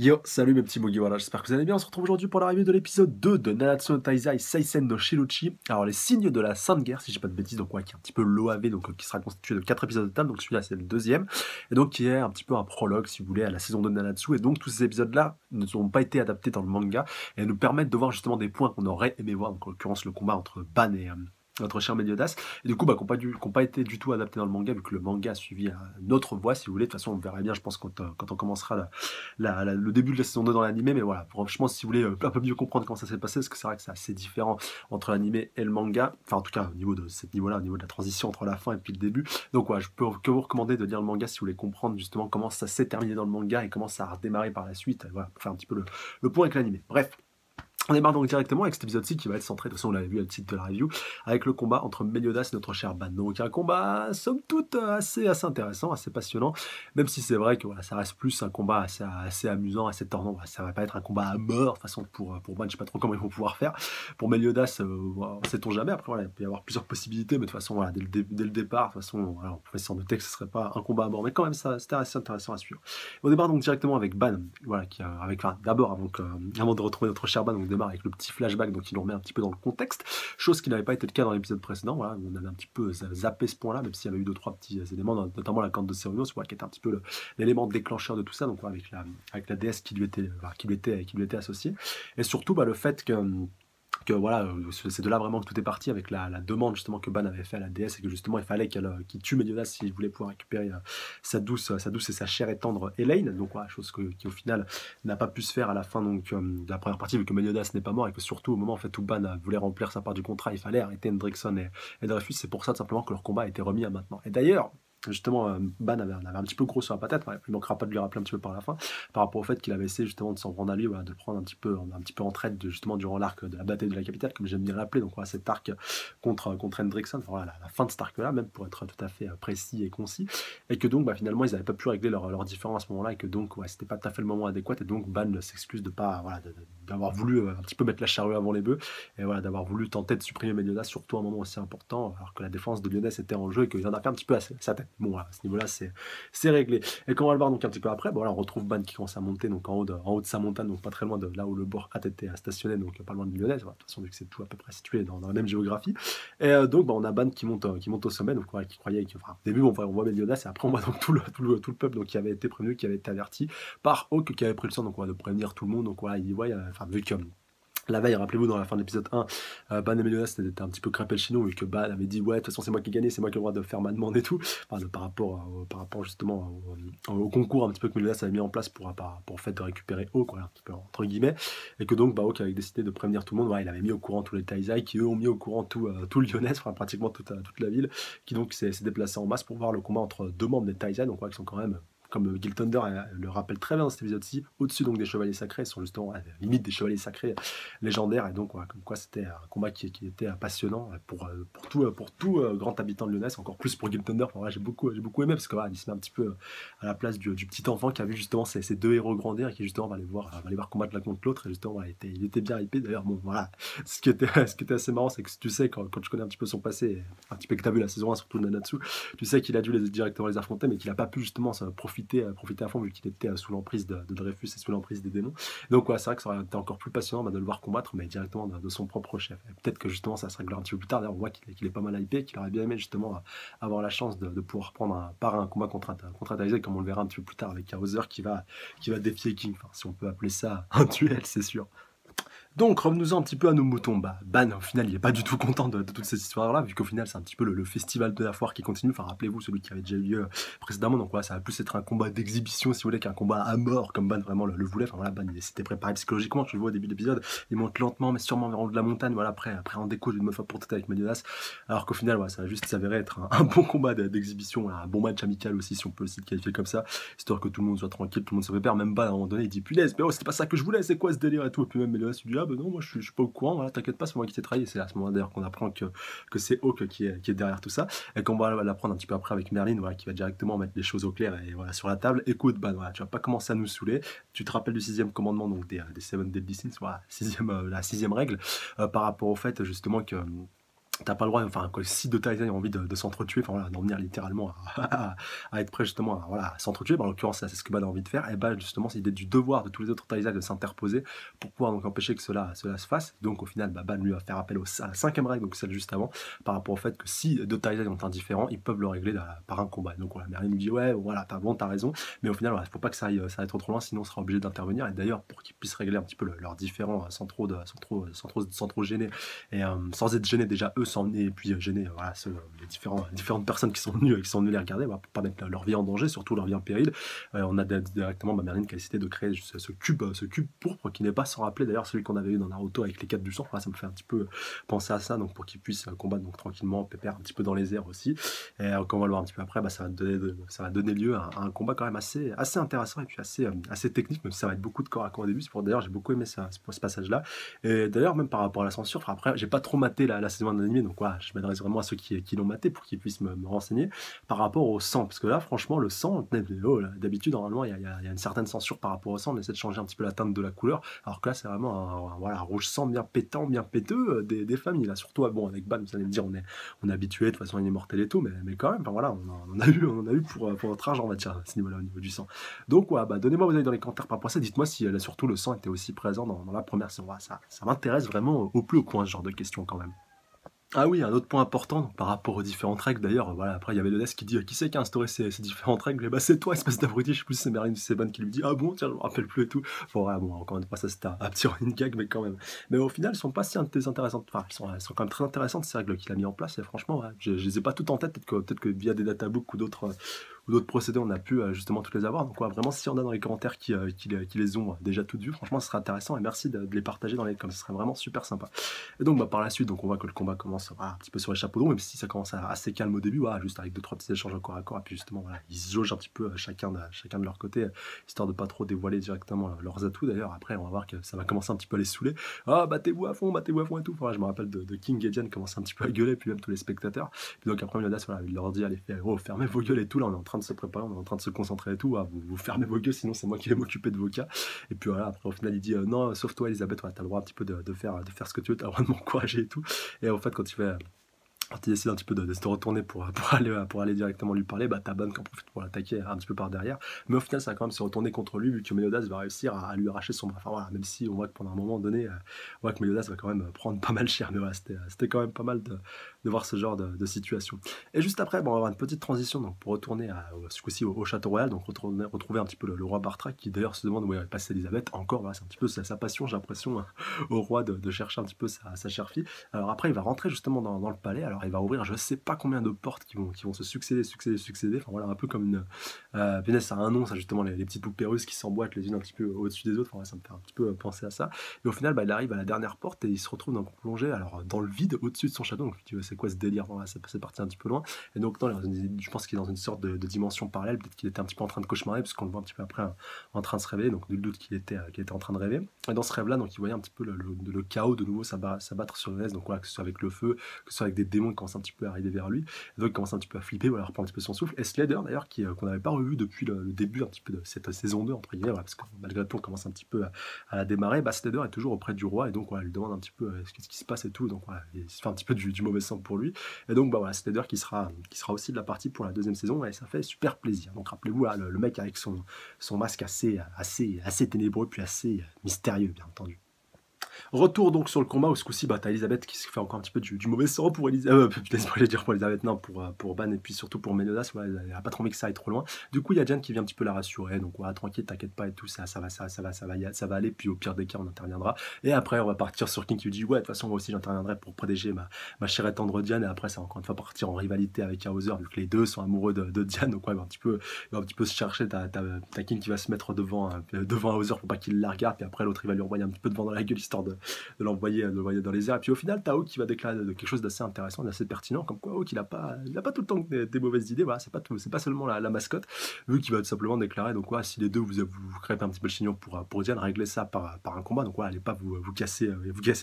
Yo, salut mes petits Mugi, voilà, j'espère que vous allez bien. On se retrouve aujourd'hui pour la review de l'épisode 2 de Nanatsu no Taizai Seisen no Shiruchi. Alors, les signes de la Sainte Guerre, si j'ai pas de bêtises, donc ouais, qui est un petit peu l'OAV, donc qui sera constitué de 4 épisodes de table, donc celui-là c'est le deuxième, et donc qui est un petit peu un prologue, si vous voulez, à la saison 2 de Nanatsu, et donc tous ces épisodes-là ne sont pas été adaptés dans le manga, et nous permettent de voir justement des points qu'on aurait aimé voir, donc en l'occurrence le combat entre Ban et notre cher Meliodas, et du coup, qui n'ont pas été du tout adaptés dans le manga, vu que le manga a suivi une autre voie, si vous voulez. De toute façon, on verra bien, je pense, quand on commencera le début de la saison 2 dans l'animé, mais voilà, franchement, si vous voulez un peu mieux comprendre comment ça s'est passé, parce que c'est vrai que c'est assez différent entre l'animé et le manga, enfin en tout cas au niveau de ce niveau-là, au niveau de la transition entre la fin et puis le début. Donc voilà, je peux que vous recommander de lire le manga si vous voulez comprendre justement comment ça s'est terminé dans le manga et comment ça a redémarré par la suite. Et voilà, pour faire un petit peu le point avec l'animé. Bref. On démarre donc directement avec cet épisode-ci qui va être centré, de toute façon on l'avait vu à le titre de la review, avec le combat entre Meliodas et notre cher Ban. Donc un combat somme toute assez intéressant, assez passionnant, même si c'est vrai que voilà, ça reste plus un combat assez amusant, assez tordant. Voilà, ça va pas être un combat à mort, de toute façon pour Ban, je sais pas trop comment ils vont pouvoir faire. Pour Meliodas, voilà, sait-on jamais, après voilà, il peut y avoir plusieurs possibilités, mais de toute façon voilà, dès le départ, de toute façon voilà, on pouvait s'en douter que ce serait pas un combat à mort, mais quand même ça c'était assez intéressant à suivre. On démarre donc directement avec Ban, voilà, d'abord avant de retrouver notre cher Ban, donc démarre avec le petit flashback, donc il nous remet un petit peu dans le contexte, chose qui n'avait pas été le cas dans l'épisode précédent. Voilà, on avait un petit peu zappé ce point-là, même s'il y avait eu 2-3 petits éléments, notamment la cante de Cerinos, voilà, qui était un petit peu l'élément déclencheur de tout ça, donc voilà, avec la déesse qui lui était associée, et surtout le fait que voilà, c'est de là vraiment que tout est parti, avec la demande justement que Ban avait fait à la déesse, et que justement il fallait qu'il tue Meliodas s'il voulait pouvoir récupérer sa douce et sa chère et tendre Elaine. Donc voilà, chose qui au final n'a pas pu se faire à la fin donc de la première partie, vu que Meliodas n'est pas mort, et que surtout au moment en fait où Ban voulait remplir sa part du contrat, il fallait arrêter Hendrickson et Dreyfus. C'est pour ça tout simplement que leur combat a été remis à maintenant. Et d'ailleurs, justement, Ban avait un petit peu gros sur la patate, il ne manquera pas de lui rappeler un petit peu par la fin, par rapport au fait qu'il avait essayé justement de s'en prendre à lui, voilà, de le prendre un petit peu en traite justement durant l'arc de la bataille de la capitale, comme j'aime bien l'appeler, donc voilà, cet arc contre Hendrickson, enfin, voilà, la fin de cet arc-là, même pour être tout à fait précis et concis, et que donc finalement ils n'avaient pas pu régler leurs différends à ce moment-là, et que donc c'était pas tout à fait le moment adéquat, et donc Ban s'excuse de pas, voilà, d'avoir voulu un petit peu mettre la charrue avant les bœufs, et voilà, d'avoir voulu tenter de supprimer Meliodas, surtout à un moment aussi important, alors que la défense de Lyonès était en jeu, et qu'il en a fait un petit peu à sa tête. Bon, voilà, à ce niveau-là, c'est réglé. Et quand on va le voir donc un petit peu après, bon, là, on retrouve Ban qui commence à monter donc en haut de sa montagne, donc pas très loin de là où le bord était stationné, donc pas loin de Lyonès. Voilà, de toute façon, vu que c'est tout à peu près situé dans la même géographie. Et donc, on a Ban qui monte au sommet, donc voilà, qui croyait que, enfin, au début, on voit Lyonès, et après, on voit donc tout le peuple donc, qui avait été prévenu, qui avait été averti par Hawk, qui avait pris le soin donc, de prévenir tout le monde. Donc voilà, il dit, ouais, enfin, vu que la veille, rappelez-vous, dans la fin de l'épisode 1, Ban et Meliodas étaient un petit peu crêpés le chino, vu que Ban avait dit ouais, de toute façon c'est moi qui ai gagné, c'est moi qui ai le droit de faire ma demande et tout, enfin, par rapport justement au concours un petit peu que Meliodas avait mis en place pour le fait de récupérer Hawk, voilà, un petit peu entre guillemets, et que donc Hawk avait décidé de prévenir tout le monde. Voilà, il avait mis au courant tous les Taizai, qui eux ont mis au courant tout le Lyonnaise, enfin, pratiquement toute la ville, qui donc s'est déplacé en masse pour voir le combat entre deux membres des Taizai, donc qui sont quand même, comme Gil Thunder le rappelle très bien dans cet épisode-ci, au-dessus donc des chevaliers sacrés, ils sont justement à la limite des chevaliers sacrés légendaire, et donc voilà, comme quoi c'était un combat qui était passionnant pour tout grand habitant de Lyonès, encore plus pour Gil Thunder. Enfin, voilà, j'ai beaucoup aimé, parce que voilà, il se met un petit peu à la place du petit enfant qui a vu justement ces deux héros grandir, et qui justement va les voir combattre l'un contre l'autre, et justement voilà, il était bien hypé. D'ailleurs, bon voilà, ce qui était assez marrant, c'est que tu sais, quand tu connais un petit peu son passé, un petit peu que tu as vu la saison 1, surtout le Nanatsu, tu sais qu'il a dû directement les affronter, mais qu'il n'a pas pu justement profiter à fond, vu qu'il était sous l'emprise de Dreyfus et sous l'emprise des démons. Donc ouais, c'est vrai que ça aurait été encore plus passionnant de le voir combattre, mais directement de son propre chef. Et peut-être que justement ça se réglera un petit peu plus tard. D'ailleurs, on voit qu'il est pas mal hypé, qu'il aurait bien aimé justement avoir la chance de pouvoir prendre part à un combat contre Taizai, comme on le verra un petit peu plus tard avec Hauser qui va défier King. Enfin, si on peut appeler ça un duel, c'est sûr. Donc, revenons-en un petit peu à nos moutons. Ban, au final, il n'est pas du tout content de toute cette histoire-là, vu qu'au final, c'est un petit peu le festival de la foire qui continue. Enfin, rappelez-vous, celui qui avait déjà eu lieu précédemment. Donc, voilà, ça va plus être un combat d'exhibition, si vous voulez, qu'un combat à mort, comme Ban vraiment le voulait. Enfin, voilà, Ban, il s'était préparé psychologiquement. Tu le vois au début de l'épisode. Il monte lentement, mais sûrement vers le haut de la montagne. Voilà, après en déco d'une fois pour toutes avec Meliodas. Alors qu'au final, voilà, ça va juste s'avérer être un bon combat d'exhibition, un bon match amical aussi, si on peut aussi le qualifier comme ça, histoire que tout le monde soit tranquille, tout le monde se prépare. Même Ban, à un moment donné, il dit punaise, mais oh, c'était pas ça que je voulais, c'est quoi ce délire et tout. Et puis même Meliodas, il dit ah ben non, moi je suis pas au courant, voilà, t'inquiète pas, c'est moi qui t'ai trahi. Et c'est à ce moment d'ailleurs qu'on apprend que c'est Hawk qui est derrière tout ça, et qu'on va l'apprendre un petit peu après avec Merlin, voilà, qui va directement mettre les choses au clair et voilà, sur la table. Écoute, Ban, voilà, tu vas pas commencer à nous saouler, tu te rappelles du sixième commandement, donc des Seven Deadly Sins, voilà, la sixième règle, par rapport au fait justement que T'as pas le droit, enfin, que si deux Thaïlandais ont envie de s'entretuer, enfin voilà, d'en venir littéralement à être prêt justement à, voilà, à s'entretuer, bah, en l'occurrence, c'est ce que Bad a envie de faire, et bah, justement, c'est du devoir de tous les autres Thaïlandais de s'interposer pour pouvoir donc empêcher que cela se fasse. Donc au final, bah, Bad lui va faire appel à la cinquième règle, donc celle juste avant, par rapport au fait que si deux Thaïlandais ont un différent, ils peuvent le régler par un combat. Donc voilà, Merlin lui dit ouais, voilà, t'as raison, mais au final, voilà, faut pas que ça aille trop loin, sinon on sera obligé d'intervenir. Et d'ailleurs, pour qu'ils puissent régler un petit peu leurs différends sans trop gêner et sans être gênés déjà eux, sans et puis gêner voilà, les différentes personnes qui sont venues les regarder, voilà, pour pas mettre leur vie en danger, surtout leur vie en péril. On a directement Merlin qui a décidé de créer ce cube pourpre qui n'est pas sans rappeler d'ailleurs celui qu'on avait eu dans Naruto avec les 4 du sang. Voilà, ça me fait un petit peu penser à ça, donc pour qu'ils puissent combattre donc tranquillement, pépère un petit peu dans les airs aussi. Et comme on va le voir un petit peu après, bah, ça va donner lieu à un combat quand même assez intéressant et puis assez technique, même si ça va être beaucoup de corps à corps au début. D'ailleurs, j'ai beaucoup aimé ce passage-là. Et d'ailleurs, même par rapport à la censure, enfin, après, j'ai pas trop maté la saison 1 d'animé, donc voilà, je m'adresse vraiment à ceux qui l'ont maté pour qu'ils puissent me renseigner par rapport au sang. Parce que là, franchement, le sang, d'habitude, normalement, il y a une certaine censure par rapport au sang, on essaie de changer un petit peu la teinte de la couleur, alors que là, c'est vraiment voilà, un rouge sang bien pétant, bien péteux des familles. Là, surtout, bon, avec Ban, vous allez me dire, on est habitué, de toute façon, il est mortel et tout, mais quand même, enfin, voilà, on a eu pour notre argent, on va dire, à ce niveau-là, au niveau du sang. Donc, ouais, bah, donnez-moi vos avis dans les commentaires par rapport à ça. Dites-moi si là, surtout le sang était aussi présent dans la première saison. Voilà, ça m'intéresse vraiment au plus haut point, ce genre de questions quand même. Ah oui, un autre point important donc, par rapport aux différentes règles d'ailleurs, voilà, après il y avait le Ness qui dit qui c'est qui a instauré ces différentes règles? Et bah c'est toi, espèce d'abruti, je sais plus si c'est Merlin ou si c'est Ban qui lui dit ah bon, tiens, je me rappelle plus et tout. Bon, voilà, bon, encore une fois, ça c'était un petit running gag, mais quand même. Mais au final, elles sont pas si intéressantes, enfin, elles sont quand même très intéressantes ces règles qu'il a mis en place, et franchement, ouais, je les ai pas toutes en tête, peut-être que via des databooks ou d'autres procédés, on a pu justement toutes les avoir. Donc, ouais, vraiment, si on a dans les commentaires qui les ont déjà toutes vues, franchement, ce serait intéressant et merci de les partager dans les commentaires, ce serait vraiment super sympa. Et donc, bah, par la suite, donc, on voit que le combat commence voilà, un petit peu sur les chapeaux de roue, même si ça commence assez calme au début, voilà, juste avec 2-3 petits échanges au corps à corps. Et puis, justement, voilà, ils se jaugent un petit peu chacun de leur côté, histoire de pas trop dévoiler directement leurs atouts. D'ailleurs, après, on va voir que ça va commencer un petit peu à les saouler. Ah, battez-vous à fond et tout. Voilà, je me rappelle de King et Jen commencer un petit peu à gueuler, puis même tous les spectateurs. Puis donc, après, Meliodas, voilà, il leur dit, allez, oh, fermez vos gueules et tout. Là, on est en train de se préparer, on est en train de se concentrer et tout. Ah, vous fermez vos gueules, sinon c'est moi qui vais m'occuper de vos cas. Et puis voilà, après, au final, il dit, non, sauf toi, Elisabeth, voilà, t'as le droit un petit peu de faire ce que tu veux, t'as le droit de m'encourager et tout. Et en fait, quand il décide un petit peu de se retourner pour aller directement lui parler, bah t'as Ban qui en profite pour l'attaquer un petit peu par derrière. Mais au final, ça va quand même se retourner contre lui, vu que Meliodas va réussir à lui arracher son bras. Enfin voilà, même si on voit que pendant un moment donné, on voit que Meliodas va quand même prendre pas mal cher. Mais voilà, c'était quand même pas mal de voir ce genre de situation. Et juste après, bon, on va avoir une petite transition donc, pour retourner ce coup-ci au Château Royal, donc retrouver un petit peu le roi Bartra, qui d'ailleurs se demande où est passée Elisabeth. Encore, voilà, c'est un petit peu sa passion, j'ai l'impression, au roi de chercher un petit peu sa chère fille. Alors après, il va rentrer justement dans le palais. Alors il va ouvrir je sais pas combien de portes qui vont se succéder. Enfin voilà, un peu comme une... Vénès, ça a un nom, ça justement, les petites poupées russes qui s'emboîtent les unes un petit peu au-dessus des autres. Enfin, ouais, ça me fait un petit peu penser à ça. Et au final, bah, il arrive à la dernière porte et il se retrouve donc plongé alors, dans le vide au-dessus de son château. Donc tu vois, c'est quoi ce délire? Voilà, c'est parti un petit peu loin. Et donc je pense qu'il est dans une sorte de dimension parallèle. Peut-être qu'il était un petit peu en train de cauchemarer, parce qu'on le voit un petit peu après en train de se réveiller. Donc nul doute qu'il était en train de rêver. Et dans ce rêve-là, donc il voyait un petit peu le chaos de nouveau s'abattre sur Vénès. Donc voilà, que ce soit avec le feu, que ce soit avec des démons qui commencent un petit peu à arriver vers lui. Et donc il commence un petit peu à flipper, voilà, reprend un petit peu son souffle. Et Slater d'ailleurs, qu'on n'avait pas revu depuis le début un petit peu de cette saison 2, entre guillemets, voilà, parce que malgré tout on commence un petit peu à la démarrer, bah Slater est toujours auprès du roi, et donc voilà, il lui demande un petit peu ce qui se passe et tout, donc voilà, il se fait un petit peu du mauvais sang pour lui. Et donc bah voilà, Slater qui sera aussi de la partie pour la deuxième saison, et ça fait super plaisir. Donc rappelez-vous, là, le mec avec son masque assez ténébreux, puis assez mystérieux, bien entendu. Retour donc sur le combat où ce coup-ci, bah, t'as Elisabeth qui se fait encore un petit peu du mauvais sang pour Elisabeth. Putain, je voulais dire pour Elisabeth, non, pour Ban et puis surtout pour Meliodas. Ouais, elle a pas trop envie que ça aille trop loin. Du coup, il y a Jen qui vient un petit peu la rassurer. Donc, voilà, tranquille, t'inquiète pas et tout, ça va aller. Puis au pire des cas, on interviendra. Et après, on va partir sur King qui lui dit, ouais, de toute façon, moi aussi, j'interviendrai pour protéger ma chère et tendre Diane. Et après, ça va encore une fois partir en rivalité avec Hauser, vu que les deux sont amoureux de Diane. Donc, ouais, il va un petit peu se chercher. T'as King qui va se mettre devant Hauser pour pas qu'il la regarde. Puis après, l'autre, il va lui envoyer un petit peu de vent dans la gueule, histoire de l'envoyer dans les airs. Et puis au final, Tao qui va déclarer quelque chose d'assez intéressant, d'assez pertinent, comme quoi il a pas tout le temps des mauvaises idées. Voilà, c'est pas seulement la mascotte, vu qu'il va tout simplement déclarer donc ouais, si les deux vous crêpez un petit peu le chignon pour Diane, régler ça par un combat. Donc voilà, allez pas vous casser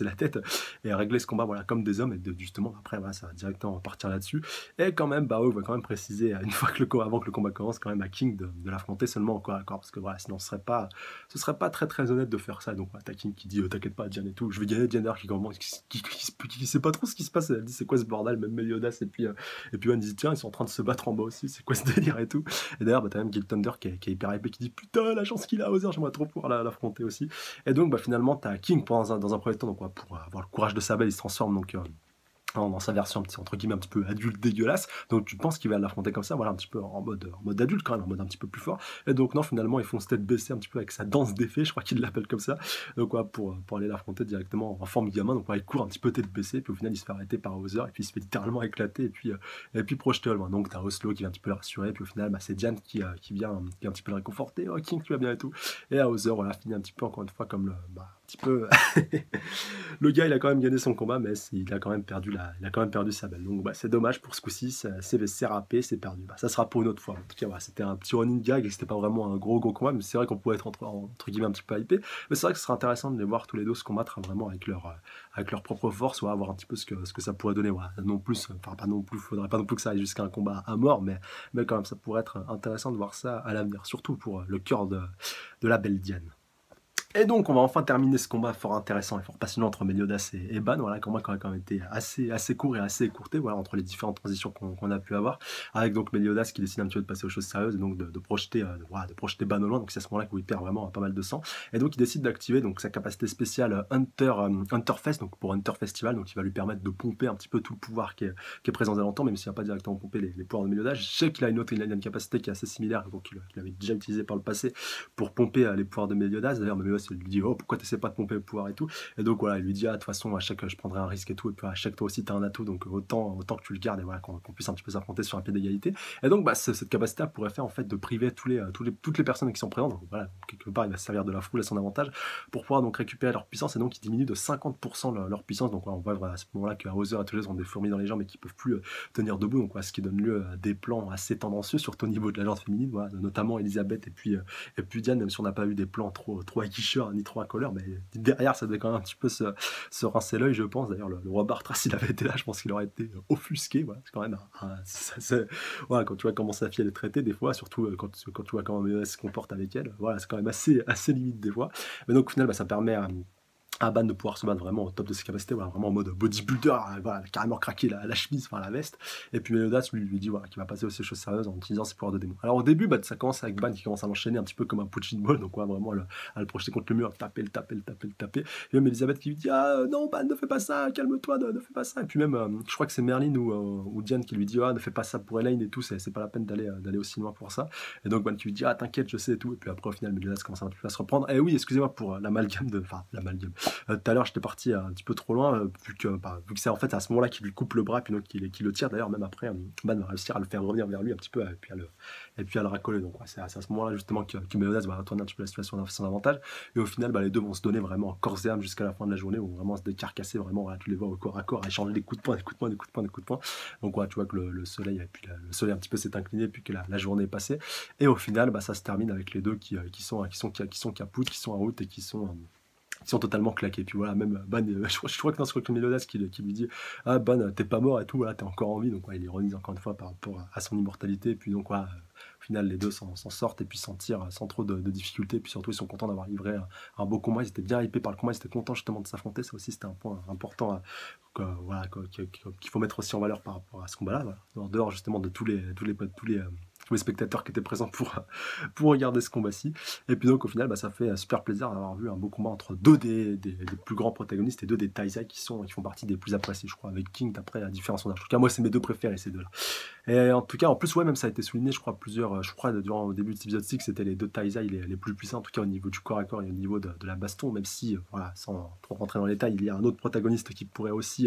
la tête et régler ce combat voilà comme des hommes. Et justement après voilà, ça va directement partir là-dessus. Et quand même, Bao va quand même préciser une fois avant que le combat commence, quand même à King de l'affronter seulement au corps à corps, parce que voilà, sinon ce serait pas très très honnête de faire ça. Donc voilà, t'as King qui dit t'inquiète pas, Diane et tout, je vais gagner. Diane d'ailleurs qui sait pas trop ce qui se passe, elle dit c'est quoi ce bordel, même Meliodas et puis Van dit tiens ils sont en train de se battre en bas aussi, c'est quoi ce délire et tout. Et d'ailleurs t'as même Gil Thunder qui est hyper hypé, qui dit putain la chance qu'il a Hauser, j'aimerais trop pouvoir l'affronter aussi. Et donc finalement t'as King dans un premier temps, donc pour avoir le courage de sa belle il se transforme donc dans sa version entre guillemets un petit peu adulte dégueulasse, donc tu penses qu'il va l'affronter comme ça, voilà, un petit peu en mode adulte quand même, en mode un petit peu plus fort, et donc non, finalement ils font se tête baissée un petit peu avec sa danse d'effet, je crois qu'il l'appelle comme ça, donc pour aller l'affronter directement en forme gamin, donc il court un petit peu tête baissée, puis au final il se fait arrêter par Hauser, et puis il se fait littéralement éclater, et puis projeter au loin, donc t'as Oslo qui vient un petit peu le rassurer, puis au final c'est Diane qui vient un petit peu le réconforter, oh King tu vas bien et tout, et Hauser voilà finit un petit peu encore une fois comme un petit peu le gars il a quand même gagné son combat, mais il a quand même perdu sa belle. Donc c'est dommage pour ce coup-ci, c'est râpé, c'est perdu. Ça sera pour une autre fois. En tout cas, voilà, c'était un petit running gag et c'était pas vraiment un gros combat, mais c'est vrai qu'on pourrait être entre guillemets un petit peu hypé. Mais c'est vrai que ce serait intéressant de les voir tous les deux se combattre vraiment avec leur propre force, voir un petit peu ce que ça pourrait donner. Voilà. Non plus, enfin pas non plus, faudrait pas non plus que ça aille jusqu'à un combat à mort, mais quand même ça pourrait être intéressant de voir ça à l'avenir, surtout pour le cœur de la belle Diane. Et donc, on va enfin terminer ce combat fort intéressant et fort passionnant entre Meliodas et Ban. Voilà, un combat qui a quand même été assez court et assez écourté, voilà, entre les différentes transitions qu'on a pu avoir, avec donc Meliodas qui décide un petit peu de passer aux choses sérieuses et donc de projeter Ban au loin. Donc c'est à ce moment-là où il perd vraiment pas mal de sang. Et donc il décide d'activer donc sa capacité spéciale Hunterfest, donc pour Hunter Festival, donc qui va lui permettre de pomper un petit peu tout le pouvoir qui est présent aux alentours, même s'il n'a pas directement pompé les pouvoirs de Meliodas. Je sais qu'il a une capacité qui est assez similaire, donc qu'il avait déjà utilisé par le passé pour pomper les pouvoirs de Meliodas. D'ailleurs, Meliodas il lui dit oh pourquoi t'essaies pas de pomper le pouvoir et tout, et donc voilà il lui dit de toute façon je prendrai un risque et tout, et puis à chaque toi aussi t'as un atout, donc autant que tu le gardes et voilà qu'on puisse un petit peu s'affronter sur un pied d'égalité. Et donc cette capacité pourrait faire en fait de priver toutes les personnes qui sont présentes, donc voilà quelque part il va se servir de la foule à son avantage pour pouvoir donc récupérer leur puissance, et donc il diminue de 50% leur puissance. Donc on voit à ce moment là que Hauser et tous ont des fourmis dans les jambes et qui peuvent plus tenir debout, donc ce qui donne lieu à des plans assez tendancieux surtout au niveau de la jante féminine, voilà, notamment Elisabeth et puis Diane, même si on n'a pas eu des plans trop aguicheurs ni trop incolores, mais derrière ça devait quand même un petit peu se rincer l'œil, je pense. D'ailleurs le roi Bartra s'il avait été là, je pense qu'il aurait été offusqué, voilà. C'est quand même voilà, quand tu vois comment sa fille elle est traitée des fois, surtout quand tu vois comment elle se comporte avec elle, voilà, c'est quand même assez limite des fois, mais donc au final ça permet à Ban de pouvoir se battre vraiment au top de ses capacités, voilà, vraiment en mode bodybuilder, voilà, carrément craquer la chemise, enfin la veste. Et puis Meliodas lui dit voilà, qu'il va passer aussi aux choses sérieuses en utilisant ses pouvoirs de démon. Alors au début, ça commence avec Ban qui commence à l'enchaîner un petit peu comme un punching ball, donc vraiment à le projeter contre le mur, taper. Et même Elisabeth qui lui dit ah non Ban ne fais pas ça, calme-toi, ne fais pas ça. Et puis même je crois que c'est Merlin ou Diane qui lui dit ah ne fais pas ça pour Elaine et tout, c'est pas la peine d'aller aussi loin pour ça. Et donc Ban qui lui dit ah t'inquiète je sais et tout. Et puis après au final Meliodas commence un peu à se reprendre. Et oui excusez-moi pour l'amalgame. Tout à l'heure, j'étais parti un petit peu trop loin, vu que c'est en fait à ce moment-là qu'il lui coupe le bras, puis donc qu'il le tire. D'ailleurs, même après, Ban va réussir à le faire revenir vers lui un petit peu, et puis à le racoler. Donc, c'est à ce moment-là justement que Meliodas va retourner un petit peu la situation à son avantage. Et au final, les deux vont se donner vraiment corps et âme jusqu'à la fin de la journée, où vraiment se décarcasser, vraiment, voilà, tu les vois au corps à corps, à échanger des coups de poing. Donc, voilà, tu vois que le soleil, et puis le soleil un petit peu s'est incliné, puis que la journée est passée. Et au final, ça se termine avec les deux qui sont capoutes, qui sont en route et qui sont totalement claqués. Puis voilà, même Ban, je crois que dans ce que Meliodas qui lui dit ah Ban t'es pas mort et tout, voilà, t'es encore en vie, donc il ironise encore une fois par rapport à son immortalité. Et puis donc voilà, au final les deux s'en sortent et puis s'en tirent sans trop de difficultés. Puis surtout ils sont contents d'avoir livré un beau combat, ils étaient bien hypés par le combat, ils étaient contents justement de s'affronter. Ça aussi c'était un point important voilà, qu'il faut mettre aussi en valeur par rapport à ce combat là, voilà. En dehors justement de tous les spectateurs qui étaient présents pour regarder ce combat-ci. Et puis donc au final ça fait super plaisir d'avoir vu un beau combat entre deux des plus grands protagonistes et deux des Taizai qui font partie des plus appréciés, je crois, avec King après la différence en âge. En tout cas moi c'est mes deux préférés ces deux-là. Et en tout cas en plus même ça a été souligné, je crois durant au début de cet épisode 6 c'était les deux Taizai les plus puissants, en tout cas au niveau du corps à corps et au niveau de la baston, même si voilà, sans trop rentrer dans les détails, il y a un autre protagoniste qui pourrait aussi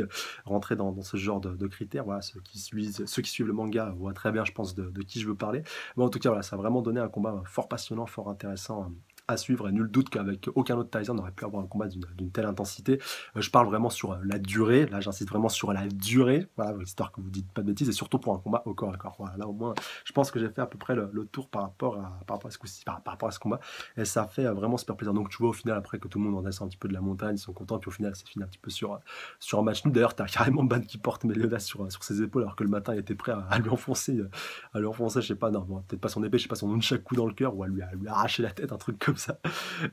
rentrer dans ce genre de critères. Voilà, ceux qui suivent le manga voient très bien je pense de qui je veux parler. Mais en tout cas voilà, ça a vraiment donné un combat fort passionnant, fort intéressant à suivre, et nul doute qu'avec aucun autre Tyson on aurait pu avoir un combat d'une telle intensité. Je parle vraiment sur la durée, là j'insiste vraiment sur la durée, voilà, histoire que vous dites pas de bêtises, et surtout pour un combat au corps à corps. Voilà, là au moins je pense que j'ai fait à peu près le tour par rapport à ce combat, et ça fait vraiment super plaisir. Donc tu vois au final après que tout le monde redescend un petit peu de la montagne, ils sont contents, puis au final c'est fini un petit peu sur un match nul. D'ailleurs t'as carrément Ban qui porte Meliodas sur ses épaules, alors que le matin il était prêt à lui enfoncer je sais pas, non bon, peut-être pas son épée, je sais pas, son nunchaku dans le cœur, ou à lui arracher la tête, un truc comme comme ça.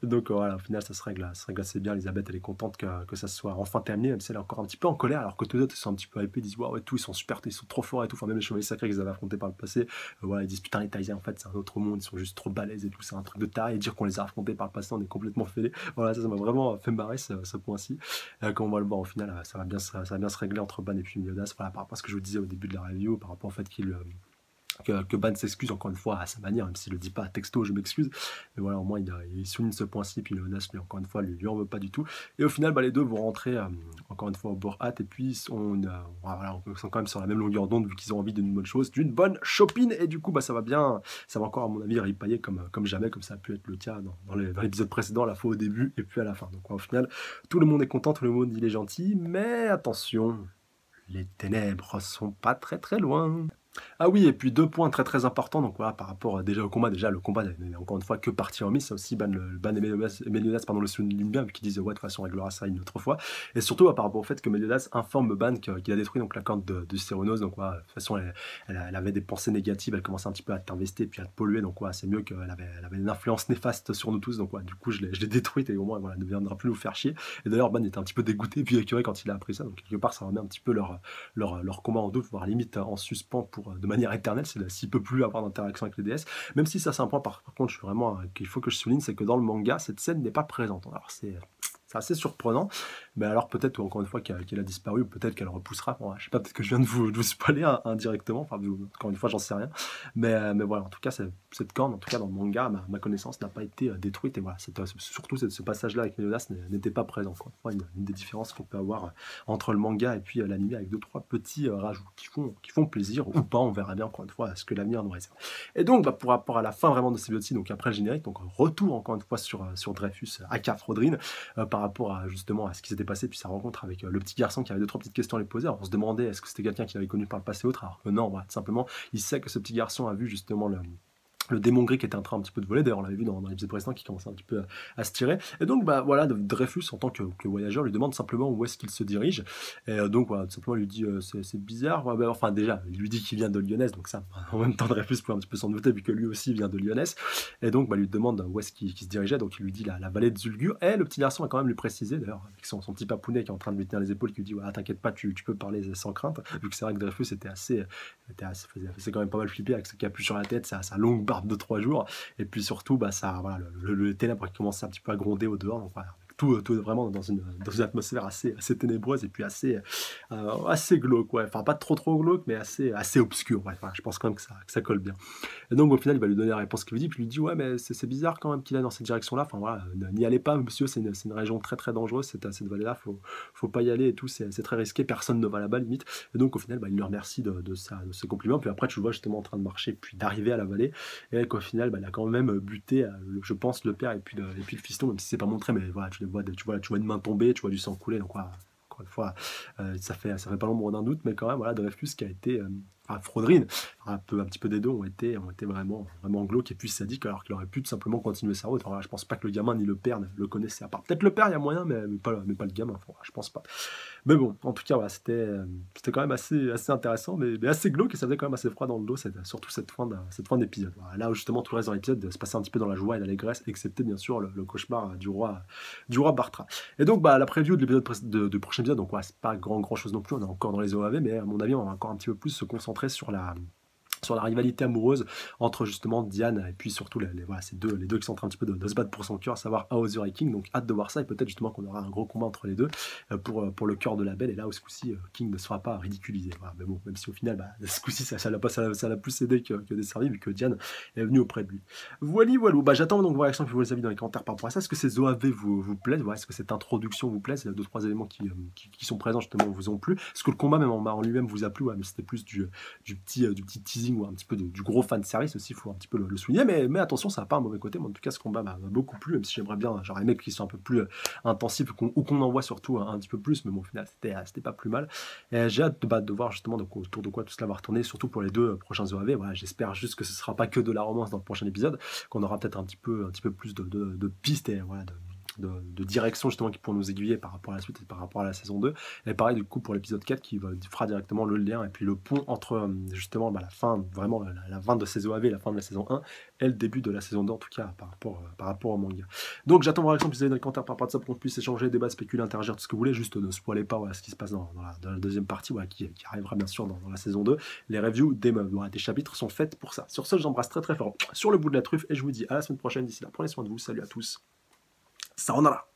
Donc voilà, au final, ça se règle assez bien. Elisabeth, elle est contente que ça soit enfin terminé, même si elle est encore un petit peu en colère, alors que tous les autres, ils sont un petit peu hypés, ils disent: «Waouh, ouais, tout, ils sont super, ils sont trop forts et tout». Enfin, même les chevaliers sacrés qu'ils avaient affrontés par le passé, voilà, ils disent: «Putain, les Thaïsiens, en fait, c'est un autre monde, ils sont juste trop balèzes et tout, c'est un truc de taré». Et dire qu'on les a affrontés par le passé, on est complètement fêlés. Voilà, ça m'a vraiment fait marrer ce point-ci. Comme on va le voir au final, ça va bien se régler entre Ban et puis Meliodas. Voilà, par rapport à ce que je vous disais au début de la review, par rapport au fait que Ban s'excuse encore une fois à sa manière, même s'il le dit pas à texto, je m'excuse. Mais voilà, au moins il souligne ce point-ci, puis Leonas, lui, encore une fois, lui en veut pas du tout. Et au final, bah, les deux vont rentrer, encore une fois, au Borat, et puis voilà, on sont quand même sur la même longueur d'onde, vu qu'ils ont envie d'une bonne chose, d'une bonne shopping, et du coup, bah, ça va encore, à mon avis, ripailler comme jamais, comme ça a pu être le cas dans l'épisode précédent, à la fois au début et puis à la fin. Donc, ouais, au final, tout le monde est content, tout le monde, il est gentil, mais attention, les ténèbres sont pas très très loin. Ah oui, et puis 2 points très, très importants, donc voilà, par rapport, déjà au combat. Déjà, le combat n'est encore une fois que partie remise, ça aussi Ban et Meliodas, pardon, le soulignent bien, vu qu'ils disent: «Ouais, de toute façon, on réglera ça une autre fois». Et surtout, par rapport au fait que Meliodas informe Ban qu'il a détruit donc la corne de Cérenos, donc voilà, de toute façon, elle avait des pensées négatives, elle commençait un petit peu à t'invester, puis à te polluer, donc voilà, c'est mieux elle avait une influence néfaste sur nous tous, donc voilà, du coup, je l'ai détruite, et au moins, voilà, elle ne viendra plus nous faire chier. Et d'ailleurs, Ban était un petit peu dégoûté, puis écœuré quand il a appris ça, donc quelque part, ça remet un petit peu leur combat en doute, voire limite en suspens de manière éternelle, s'il peut plus avoir d'interaction avec les déesses. Même si ça, c'est un point par contre, je suis vraiment qu'il faut que je souligne, c'est que dans le manga, cette scène n'est pas présente. Alors c'est assez surprenant, mais alors peut-être encore une fois qu'elle a disparu, ou peut-être qu'elle repoussera. Bon, je sais pas, peut-être que je viens de vous spoiler indirectement, enfin encore une fois j'en sais rien, mais voilà, en tout cas cette corne, en tout cas dans le manga, ma connaissance n'a pas été détruite, et voilà, surtout ce passage-là avec Meliodas n'était pas présent, quoi. Enfin, une des différences qu'on peut avoir entre le manga et puis l'anime, avec 2-3 petits rajouts qui font plaisir, ou pas, on verra bien encore une fois ce que l'avenir nous réserve. Et donc, bah, pour rapport à la fin vraiment de ces ci donc après le générique, donc retour encore une fois sur Dreyfus, aka Frodrin, par rapport à justement à ce qui s'était passé, puis sa rencontre avec le petit garçon qui avait 2-3 petites questions à lui poser. Alors on se demandait est-ce que c'était quelqu'un qu'il avait connu par le passé ou autre, alors que non, voilà, tout simplement, il sait que ce petit garçon a vu justement le démon gris qui était en train un petit peu de voler, d'ailleurs on l'avait vu dans l'épisode précédent, qui commençait un petit peu à se tirer, et donc bah voilà, Dreyfus en tant que voyageur lui demande simplement où est-ce qu'il se dirige, et donc voilà, tout simplement il lui dit c'est bizarre, ouais, bah, enfin déjà il lui dit qu'il vient de Lyonesse, donc ça en même temps Dreyfus pouvait un petit peu s'en douter, vu que lui aussi vient de Lyonesse, et donc bah, lui demande où est-ce qu'il se dirigeait, donc il lui dit la vallée de Zulgur, et le petit garçon va quand même lui préciser, d'ailleurs avec son petit papounet qui est en train de lui tenir les épaules, qui lui dit ouais, t'inquiète pas, tu peux parler sans crainte, vu que c'est vrai que Dreyfus faisait quand même pas mal flipper avec ce capuche sur la tête, sa longue barbe de 3 jours, et puis surtout, bah, ça, voilà, le ténèbre qui commence un petit peu à gronder au dehors. Donc voilà, tout vraiment dans une atmosphère assez ténébreuse, et puis assez glauque. Ouais. Enfin, pas trop glauque, mais assez obscur. Ouais. Enfin, je pense quand même que ça colle bien. Et donc, au final, il va lui donner la réponse qu'il lui dit. Puis il lui dit ouais, mais c'est bizarre quand même qu'il est dans cette direction-là. Enfin, voilà, n'y allez pas, monsieur. C'est une région très très dangereuse. Cette vallée-là, faut pas y aller et tout. C'est très risqué. Personne ne va là-bas, limite. Et donc, au final, bah, il lui remercie de ses compliments. Puis après, tu le vois justement en train de marcher, puis d'arriver à la vallée. Et qu'au final, bah, il a quand même buté, je pense, le père et puis le fiston, même si c'est pas montré, mais voilà, tu vois une main tomber, tu vois du sang couler, donc voilà, encore une fois, ça fait pas l'ombre d'un doute, mais quand même, voilà, Dreyfus qui a été, Frodrin, un petit peu des deux ont été vraiment, vraiment glauques et puis sadiques, alors qu'il aurait pu tout simplement continuer sa route. Alors là, je pense pas que le gamin ni le père ne le connaissaient, à part peut-être le père, il y a moyen, mais pas le gamin, enfin, je pense pas. Mais bon, en tout cas, voilà, c'était quand même assez intéressant, mais assez glauque, et ça faisait quand même assez froid dans le dos, surtout cette fin d'épisode. Voilà, là où justement tout le reste de l'épisode se passait un petit peu dans la joie et l'allégresse, excepté bien sûr le cauchemar du roi Bartra. Et donc, bah, la preview de l'épisode de prochain épisode, donc ouais, c'est pas grand chose non plus, on est encore dans les OAV, mais à mon avis, on va encore un petit peu plus se concentrer sur la rivalité amoureuse entre justement Diane et puis surtout voilà, les deux qui sont en train un petit peu de se battre pour son cœur, à savoir Aothur et King. Donc hâte de voir ça, et peut-être justement qu'on aura un gros combat entre les deux pour le cœur de la belle, et là où ce coup-ci King ne sera pas ridiculisé. Voilà, mais bon, même si au final ce coup-ci ça l'a plus aidé que desservi, vu que Diane est venue auprès de lui. Voilà, bah, j'attends donc vos réactions, que vous les avis dans les commentaires par rapport à ça. Est-ce que ces OAV vous plaisent? Voilà, est-ce que cette introduction vous plaît? C'est 2-3 éléments qui sont présents justement vous ont plu. Est-ce que le combat même en lui-même vous a plu? Ouais, mais c'était plus du petit teasing, ou un petit peu du gros fan service aussi, il faut un petit peu le souligner, mais attention, ça n'a pas un mauvais côté. Moi, en tout cas, ce combat m'a beaucoup plu, même si j'aurais aimé qu'ils soient un peu plus intensifs, ou qu'on en voit surtout un petit peu plus, mais bon, au final, c'était pas plus mal. Et j'ai hâte de voir justement autour de quoi tout cela va retourner, surtout pour les 2 prochains OAV. Voilà, j'espère juste que ce sera pas que de la romance dans le prochain épisode, qu'on aura peut-être un petit peu plus de pistes, et voilà, de direction justement qui pourront nous aiguiller par rapport à la suite et par rapport à la saison 2. Et pareil du coup pour l'épisode 4 qui fera directement le lien et puis le pont entre justement la fin, vraiment la fin de saison AV, la fin de la saison 1 et le début de la saison 2 en tout cas par rapport au manga. Donc j'attends vos réactions, puis vous avez dans les commentaires par rapport à ça pour qu'on puisse échanger, débattre, spéculer, interagir, tout ce que vous voulez, juste ne spoilez pas ce qui se passe dans la deuxième partie qui arrivera bien sûr dans la saison 2. Les reviews des chapitres sont faites pour ça. Sur ce, j'embrasse très très fort sur le bout de la truffe et je vous dis à la semaine prochaine. D'ici là, prenez soin de vous. Salut à tous. Sayonara.